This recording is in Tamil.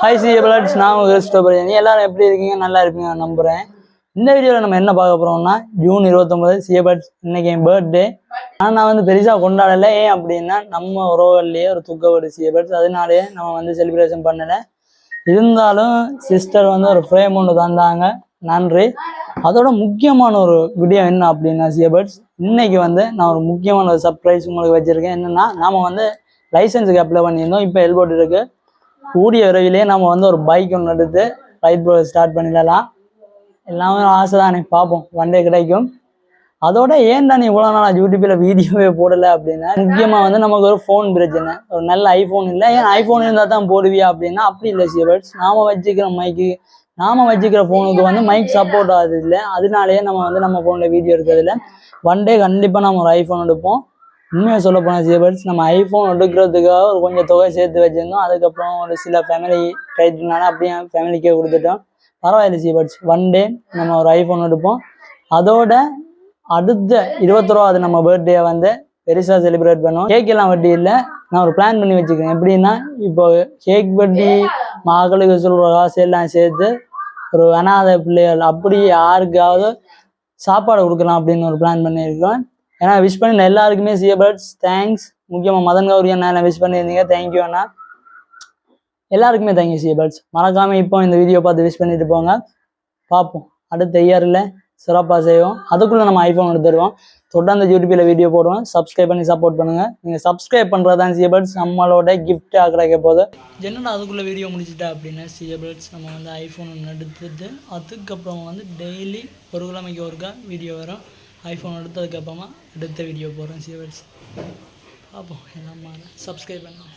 ஹாய் சிஏபிளாட்ஸ், நான் உங்கள் கிறிஸ்டோபர். நீ எல்லாரும் எப்படி இருக்கீங்க? நல்லா இருப்பீங்க நம்புகிறேன். இந்த வீடியோவில் நம்ம என்ன பார்க்க போகிறோம்னா, ஜூன் 29 சிஏபிளாட்ஸ் இன்னைக்கு என் பர்த்டே. ஆனால் நான் வந்து பெருசாக கொண்டாடலை. ஏன் அப்படின்னா, நம்ம உறவுகள்லேயே ஒரு துக்கவடு சிஏபிளாட்ஸ், அதனாலேயே நம்ம வந்து செலிப்ரேஷன் பண்ணலை. இருந்தாலும் சிஸ்டர் வந்து ஒரு ஃப்ரேம் ஒன்று தந்தாங்க, நன்றி. அதோட முக்கியமான ஒரு வீடியோ என்ன அப்படின்னா சிஏபிளாட்ஸ், இன்னைக்கு வந்து நான் ஒரு முக்கியமான ஒரு சர்ப்ரைஸ் உங்களுக்கு வச்சுருக்கேன். என்னென்னா, நாம் வந்து லைசன்ஸுக்கு அப்ளை பண்ணியிருந்தோம். இப்போ எல்போர்ட் இருக்குது. கூடிய விரைவிலேயே நம்ம வந்து ஒரு பைக் ஒன்று எடுத்து ரைட் ஸ்டார்ட் பண்ணிடலாம். எல்லாமே ஆசை தான், எனக்கு பார்ப்போம் ஒன் டே கிடைக்கும். அதோட ஏன்டா நீ இவ்வளோ நாள் யூடியூப்பில் வீடியோவே போடலை அப்படின்னா, முக்கியமாக வந்து நமக்கு ஒரு ஃபோன் பிரச்சனை. ஒரு நல்ல ஐஃபோன் இல்லை. ஏன் ஐஃபோன் இருந்தால் தான் போடுவியா அப்படின்னா அப்படி இல்லை சிஏபிளாட்ஸ். நாம் வச்சுக்கிற ஃபோனுக்கு வந்து மைக் சப்போர்ட் ஆகுது இல்லை. அதனாலேயே நம்ம வந்து நம்ம ஃபோனில் வீடியோ எடுக்கிறதில்ல. ஒன் டே கண்டிப்பாக நம்ம ஒரு ஐஃபோன் எடுப்போம். உண்மையாக சொல்ல போனால் சிஏபிளாட்ஸ், நம்ம ஐஃபோன் எடுக்கிறதுக்காக ஒரு கொஞ்சம் தொகை சேர்த்து வச்சுருந்தோம். அதுக்கப்புறம் ஒரு சில ஃபேமிலி டைட்னால அப்படியே ஃபேமிலிக்கே கொடுத்துட்டோம். பரவாயில்லை சிஏபிளாட்ஸ், ஒன் டே நம்ம ஒரு ஐஃபோன் எடுப்போம். அதோட அடுத்த 21 நம்ம பர்த்டே வந்து பெருசாக செலிப்ரேட் பண்ணுவோம். கேக்கெல்லாம் வட்டி இல்லை. நான் ஒரு பிளான் பண்ணி வச்சுக்கிறேன். எப்படின்னா, இப்போ கேக் வட்டி மகளுக்கு சொல்கிற காசெல்லாம் சேர்த்து ஒரு அனாதை பிள்ளைகள் அப்படி யாருக்காவது சாப்பாடு கொடுக்கலாம் அப்படின்னு ஒரு பிளான் பண்ணியிருக்கோம். ஏன்னா விஷ் பண்ணி எல்லாருக்குமே சிஏபிளாட்ஸ் தேங்க்ஸ். முக்கியமாக மதன் கௌரி அண்ணா விஷ் பண்ணியிருந்தீங்க, தேங்க்யூ அண்ணா. எல்லாருக்குமே தேங்க்யூ சிஏபிளாட்ஸ். மறக்காமல் இப்போ இந்த வீடியோ பார்த்து விஷ் பண்ணிட்டு போங்க. பார்ப்போம் அடுத்த இயரில் சிறப்பாக செய்வோம். அதுக்குள்ளே நம்ம ஐஃபோன் எடுத்துருவோம். தொடர்ந்து யூடியூப்பில் வீடியோ போடுவோம். சப்ஸ்கிரைப் பண்ணி சப்போர்ட் பண்ணுங்கள். நீங்கள் சப்ஸ்கிரைப் பண்ணுறது தான் சிஏபிளாட்ஸ் நம்மளோட கிஃப்டாக கிடைக்க போகுது. என்னடா அதுக்குள்ளே வீடியோ முடிச்சுட்டா அப்படின்னா சிஏபிளாட்ஸ், நம்ம வந்து ஐஃபோன் ஒன்று எடுத்துட்டு அதுக்கப்புறம் வந்து டெய்லி ஒரு கிழமைக்கு ஒருக்கா வீடியோ வரும். ஐஃபோன் எடுத்ததுக்கப்புறமா அடுத்த வீடியோ போடுறேன் சிஏபிளாட்ஸ். பார்ப்போம் எல்லாம். சப்ஸ்கிரைப் பண்ணுங்கள்.